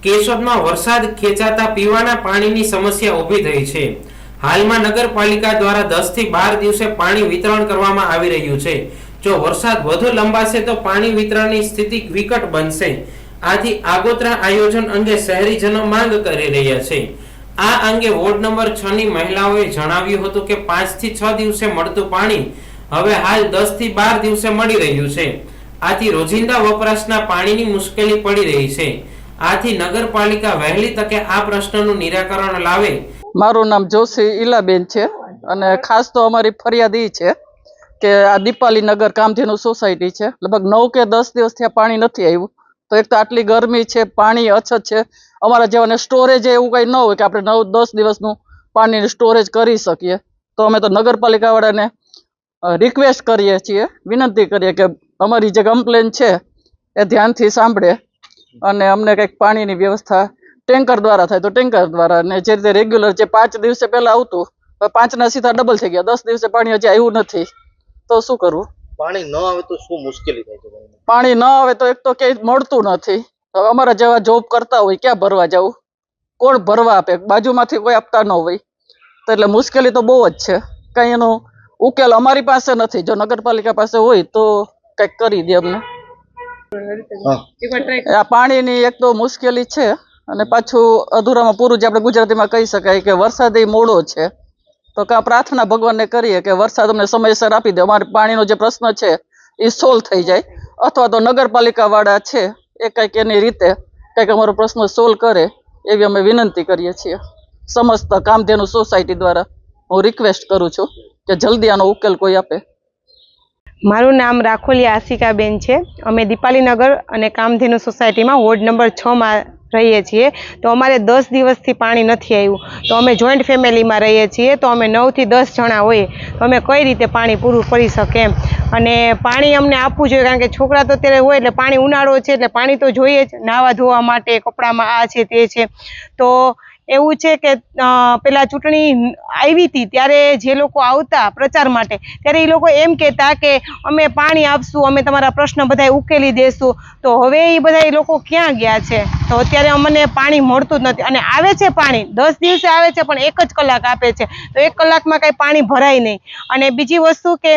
કેશોદમાં વરસાદ ખેંચાતા પીવાના પાણીની સમસ્યા ઊભી થઈ છે। હાલમાં નગરપાલિકા દ્વારા 10 થી 12 દિવસે પાણી વિતરણ કરવામાં આવી રહ્યું છે। જો વરસાદ વધુ લંબાશે તો પાણી વિતરણની સ્થિતિ વિકટ બનશે। આથી આગોતરા આયોજન અંગે શહેરીજનો માંગ કરી રહ્યા છે। આ અંગે વોર્ડ નંબર 6 ની મહિલાઓએ જણાવ્યું હતું કે 5 થી 6 દિવસે મળતું પાણી હવે હાલ 10 થી 12 દિવસે મળી રહ્યું છે। આથી રોજિંદા વપરાશના પાણીની મુશ્કેલી પડી રહી છે। આથી નગરપાલિકા વહેલી તકે આ પ્રશ્નનું નિરાકરણ લાવે। મારું નામ જોશી ઈલાબેન છે અને ખાસ તો અમારી ફરિયાદ એ છે કે આ દીપાલી નગર કામધેનુ સોસાયટી છે, લગભગ 9 કે 10 દિવસથી આ પાણી નથી આવ્યું। તો એક તો આટલી ગરમી છે, પાણી અછત છે, અમારા જેવાને સ્ટોરેજ એવું કંઈ ન હોય કે આપણે 9-10 દિવસનું પાણીનું સ્ટોરેજ કરી શકીએ। તો અમે તો નગરપાલિકાવાળાને રિક્વેસ્ટ કરીએ છીએ, વિનંતી કરીએ કે અમારી જે કમ્પ્લેન છે એ ધ્યાનથી સાંભળે અને અમને કંઈક પાણીની વ્યવસ્થા ટેન્કર દ્વારા થાય તો ટેન્કર દ્વારા, અને જે રીતે રેગ્યુલર જે 5 દિવસે પહેલા આવતું 5ના સીધા ડબલ થઈ ગયા, 10 દિવસે પાણી હજી આવ્યું નથી। તો શું કરવું? પાણી ન આવે તો શું મુશ્કેલી થાય છે? પાણી ન આવે તો એક તો ક્યાંય મળતું નથી। હવે અમારા જેવા જોબ કરતા હોય ક્યાં ભરવા જવું, કોણ ભરવા આપે? બાજુમાંથી કોઈ આપતા ન હોય તો એટલે મુશ્કેલી તો બહુ જ છે। કંઈ એનો ઉકેલ અમારી પાસે નથી। જો નગરપાલિકા પાસે હોય તો કંઈક કરી દે અમને। આ પાણીની એક તો મુશ્કેલી છે અને પાછું અધૂરામાં પૂરું જે આપણે ગુજરાતીમાં કહી શકાય કે વરસાદ એ મોડો છે। તો કાં પ્રાર્થના ભગવાનને કરીએ કે વરસાદ અમને સમયસર આપી દે, અમારે પાણીનો જે પ્રશ્ન છે એ સોલ્વ થઈ જાય, અથવા તો નગરપાલિકા વાળા છે એ કંઈક એની રીતે કંઈક અમારો પ્રશ્ન સોલ્વ કરે એવી અમે વિનંતી કરીએ છીએ। સમસ્ત કામધેનુ સોસાયટી દ્વારા હું રિક્વેસ્ટ કરું છું કે જલ્દી આનો ઉકેલ કોઈ આપે। મારું નામ રાખોલિયા આશિકાબેન છે। અમે દીપાલીનગર અને કામધેનુ સોસાયટીમાં વોર્ડ નંબર 6માં રહીએ છીએ। તો અમારે 10 દિવસથી પાણી નથી આવ્યું। તો અમે જોઈન્ટ ફેમિલીમાં રહીએ છીએ, તો અમે 9 થી 10 જણા હોઈએ, તો અમે કઈ રીતે પાણી પૂરું કરી શકીએ એમ। અને પાણી અમને આપવું જોઈએ, કારણ કે છોકરા તો અત્યારે હોય એટલે પાણી ઉનાળો છે એટલે પાણી તો જોઈએ જ, નાહવા ધોવા માટે, કપડામાં આ છે તે છે। તો એવું છે કે પેલા ચૂંટણી આવી હતી ત્યારે જે લોકો આવતા પ્રચાર માટે ત્યારે એ લોકો એમ કહેતા કે અમે પાણી આપશું, અમે તમારા પ્રશ્ન બધા ઉકેલી દેશું। તો હવે એ બધા લોકો ક્યાં ગયા છે? તો અત્યારે અમને પાણી મળતું જ નથી, અને આવે છે પાણી 10 દિવસે આવે છે પણ 1 જ કલાક આપે છે। તો 1 કલાકમાં કાંઈ પાણી ભરાય નહીં। અને બીજી વસ્તુ કે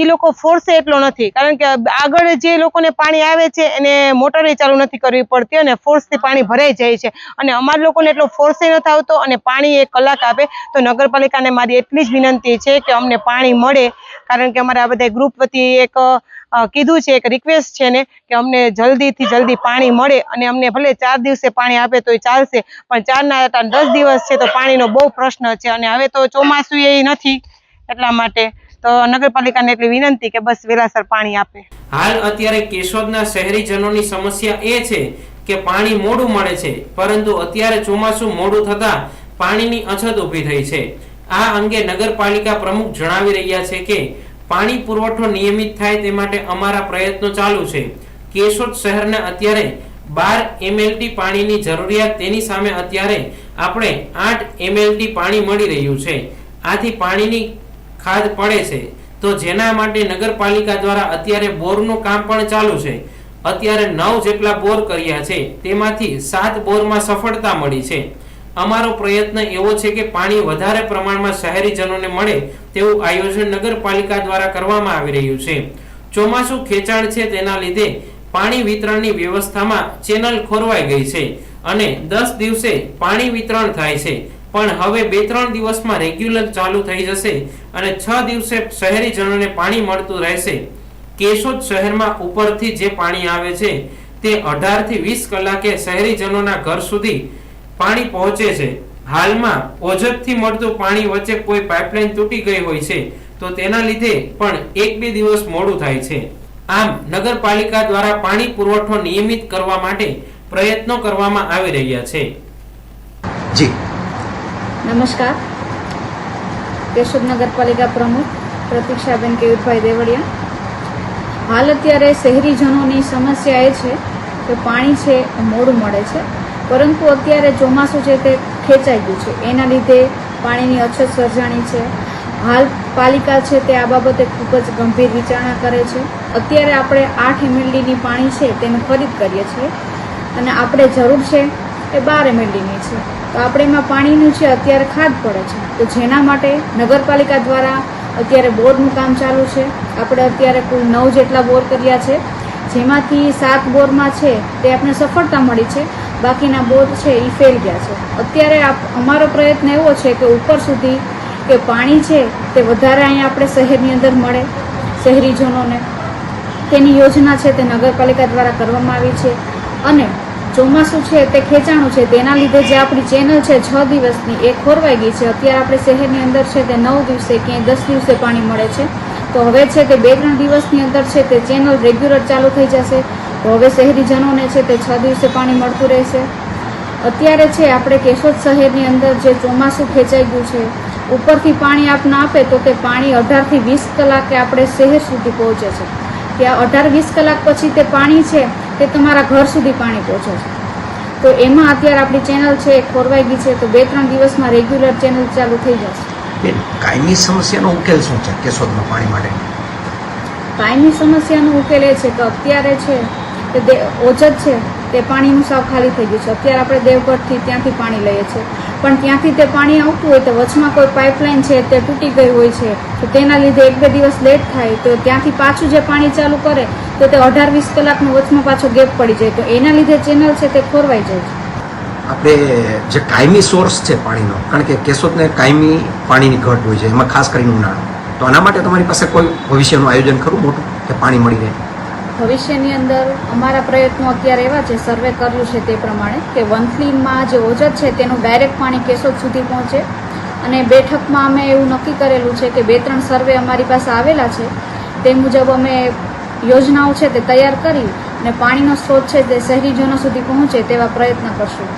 એ લોકો ફોર્સે એટલો નથી, કારણ કે આગળ જે લોકોને પાણી આવે છે એને મોટરે ચાલુ નથી કરવી પડતી અને ફોર્સથી પાણી ભરાઈ જાય છે, અને અમારા લોકોને એટલો ફોર્સે નથી આવતો અને પાણી 1 કલાક આપે। તો નગરપાલિકાને મારી એટલી જ વિનંતી છે કે અમને પાણી મળે, કારણ કે અમારે આ બધા ગ્રુપ વતી એક કીધું છે, એક રિક્વેસ્ટ છે ને કે અમને જલ્દીથી જલ્દી પાણી મળે, અને અમને ભલે 4 દિવસે પાણી આપે તોય ચાલશે, પણ 4ના 10 દિવસ છે તો પાણીનો બહુ પ્રશ્ન છે। અને હવે તો ચોમાસું એ નથી, એટલા માટે તો નગરપાલિકાને એટલી વિનંતી કે બસ વેલાસર પાણી આપે। હાલ અત્યારે કેશોદના શહેરીજનોની સમસ્યા એ છે કે પાણી મોડું મળે છે, પરંતુ અત્યારે ચોમાસું મોડું થતા પાણીની અછત ઊભી થઈ છે। આ અંગે નગરપાલિકા પ્રમુખ જણાવી રહ્યા છે કે પાણી પુરવઠો નિયમિત થાય તે માટે અમારા પ્રયત્નો ચાલુ છે। કેશોદ શહેરને અત્યારે 12 MLT પાણીની જરૂરિયાત, તેની સામે અત્યારે આપણે 8 MLT પાણી મળી રહ્યું છે। આથી પાણીની ખાધ પડે છે, તો જેના માટે નગરપાલિકા દ્વારા અત્યારે બોરનું કામ પણ ચાલુ છે। અત્યારે 9 જેટલા બોર કર્યા છે, તેમાંથી 7 બોરમાં સફળતા મળી છે। અમારો પ્રયત્ન એવો છે કે પાણી વધારે પ્રમાણમાં શહેરીજનોને મળે તેવું આયોજન નગરપાલિકા દ્વારા કરવામાં આવી રહ્યું છે। ચોમાસું ખેંચાણ છે, તેના લીધે પાણી વિતરણની વ્યવસ્થામાં ચેનલ ખોરવાઈ ગઈ છે અને 10 દિવસે પાણી વિતરણ થાય છે, પણ હવે 2-3 દિવસમાં રેગ્યુલર ચાલુ થઈ જશે અને 6 દિવસે શહેરીજનોને પાણી મળતું રહેશે। કેશોદ શહેરમાં ઉપરથી જે પાણી આવે છે તે 18 થી 20 કલાકે શહેરીજનોના ઘર સુધી પાણી પહોંચે છે। હાલમાં ઓજતથી મળતું પાણી વચ્ચે કોઈ પાઇપલાઇન તૂટી ગઈ હોય છે તો તેના લીધે પણ 1-2 દિવસ મોડું થાય છે। આમ નગરપાલિકા દ્વારા પાણી પુરવઠો નિયમિત કરવા માટે પ્રયત્નો કરવામાં આવી રહ્યા છે। જી નમસ્કાર, કેશોદ નગરપાલિકા પ્રમુખ પ્રતીક્ષાબેન કેયુરભાઈ દેવળિયા। હાલ અત્યારે શહેરીજનોની સમસ્યા એ છે કે પાણી છે મોડું મળે છે, પરંતુ અત્યારે ચોમાસું છે તે ખેંચાઈ ગયું છે, એના લીધે પાણીની અછત સર્જાણી છે। હાલ પાલિકા છે તે આ બાબતે ખૂબ જ ગંભીર વિચારણા કરે છે। અત્યારે આપણે 8 MLDની પાણી છે તેની ખરીદ કરીએ છીએ, અને આપણે જરૂર છે એ 12 MLDની છે. તો આપણે એમાં પાણીનું છે અત્યારે ખાદ પડે છે. તો જેના માટે નગરપાલિકા દ્વારા અત્યારે બોરનું કામ ચાલુ છે. આપણે અત્યારે કુલ 9 જેટલા બોર કર્યા છે, જેમાંથી 7 બોરમાં છે તે આપણે સફળતા મળી છે, બાકીના બોર છે એ ફેલ ગયા છે. અત્યારે અમારો પ્રયત્ન એવો છે કે ઉપર સુધી કે પાણી છે તે વધારે અહીંયા આપણે શહેરની અંદર મળે શહેરીજનોને. તેની યોજના છે તે નગરપાલિકા દ્વારા કરવામાં આવી છે. અને ચોમાસું છે તે ખેંચાણું છે, તેના લીધે જે આપણી ચેનલ છે 6 દિવસની એ ખોરવાઈ ગઈ છે. અત્યારે આપણે શહેરની અંદર છે તે 9 દિવસે ક્યાંય 10 દિવસે પાણી મળે છે. તો હવે છે તે 2-3 દિવસની અંદર છે તે ચેનલ રેગ્યુલર ચાલુ થઈ જશે. તો હવે શહેરીજનોને છે તે 6 દિવસે પાણી મળતું રહેશે. અત્યારે છે આપણે કેશોદ શહેરની અંદર જે ચોમાસું ખેંચાઈ ગયું છે, ઉપરથી પાણી આપને આપે તો તે પાણી 18 થી 20 કલાકે આપણે શહેર સુધી પહોંચે છે. ત્યાં 18-20 કલાક પછી તે પાણી છે તે તમારા ઘર સુધી પાણી પહોંચે છે. તો એમાં અત્યારે આપણી ચેનલ છે એ ખોરવાઈ ગઈ છે. તો 2-3 દિવસમાં રેગ્યુલર ચેનલ ચાલુ થઈ જશે. કાયમી સમસ્યાનો ઉકેલ શું છે કેશોદમાં પાણી માટે? કાયમી સમસ્યાનો ઉકેલ એ છે કે અત્યારે છે કે ઓજત છે તે પાણીનું સાવ ખાલી થઈ ગયું છે. અત્યારે આપણે દેવગઢથી ત્યાંથી પાણી લઈએ છીએ, પણ ત્યાંથી તે પાણી આવતું હોય તો વચમાં કોઈ પાઇપલાઇન છે તે તૂટી ગઈ હોય છે, તો તેના લીધે 1-2 દિવસ લેટ થાય. તો ત્યાંથી પાછું જે પાણી ચાલુ કરે તો તે 18-20 કલાકનો વચમાં પાછો ગેપ પડી જાય. તો એના લીધે ચેનલ છે તે ખોરવાઈ જાય છે. આપણે જે કાયમી સોર્સ છે પાણીનો, કારણ કે કેશોદને કાયમી પાણીની ઘટ હોય છે, એમાં ખાસ કરીને ઉનાળો, તો આના માટે તમારી પાસે કોઈ ભવિષ્યનું આયોજન ખરું મોટું કે પાણી મળી રહે? ભવિષ્યની અંદર અમારા પ્રયત્નો અત્યારે એવા છે, સર્વે કર્યું છે તે પ્રમાણે, કે વંથલીમાં જે ઓજત છે તેનું ડાયરેક્ટ પાણી કેશોદ સુધી પહોંચે. અને બેઠકમાં અમે એવું નક્કી કરેલું છે કે 2-3 સર્વે અમારી પાસે આવેલા છે, તે મુજબ અમે યોજનાઓ છે તે તૈયાર કરી અને પાણીનો સ્ત્રોત છે તે શહેરીજનો સુધી પહોંચે તેવા પ્રયત્ન કરશું.